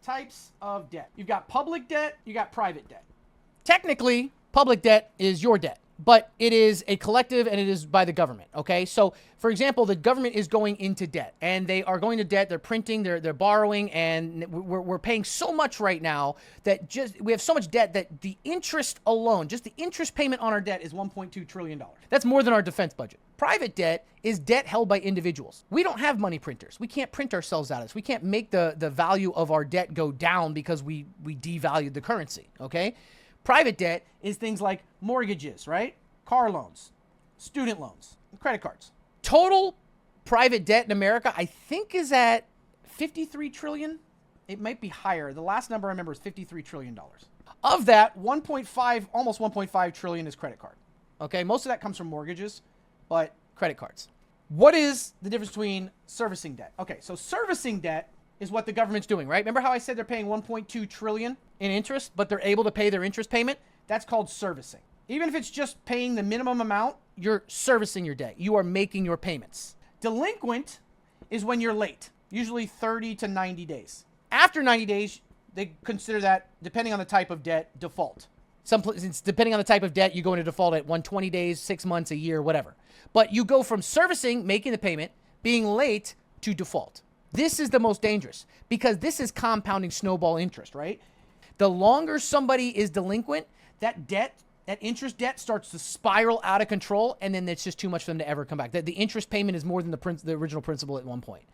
types of debt. You've got public debt, you got private debt. Technically, public debt is your debt, but it is a collective and it is by the government, okay? So, for example, the government is going into debt, and they are going to debt, they're printing, they're borrowing, and we're paying so much right now that we have so much debt that the interest alone, just the interest payment on our debt is $1.2 trillion. That's more than our defense budget. Private debt is debt held by individuals. We don't have money printers. We can't print ourselves out of this. We can't make the value of our debt go down because we devalued the currency, okay? Private debt is things like mortgages, right? Car loans, student loans, credit cards. Total private debt in America, I think, is at 53 trillion. It might be higher. The last number I remember is $53 trillion. Of that, almost 1.5 trillion is credit card. Okay, most of that comes from mortgages, but credit cards. What is the difference between servicing debt? Okay, so servicing debt is what the government's doing, right? Remember how I said they're paying 1.2 trillion in interest, but they're able to pay their interest payment? That's called servicing. Even if it's just paying the minimum amount, you're servicing your debt. You are making your payments. Delinquent is when you're late, usually 30 to 90 days. After 90 days, they consider that, depending on the type of debt, default. Depending on the type of debt, you go into default at 120 days, 6 months, a year, whatever. But you go from servicing, making the payment, being late, to default. This is the most dangerous because this is compounding snowball interest, right? The longer somebody is delinquent, that interest debt starts to spiral out of control, and then it's just too much for them to ever come back. The interest payment is more than the original principal at one point.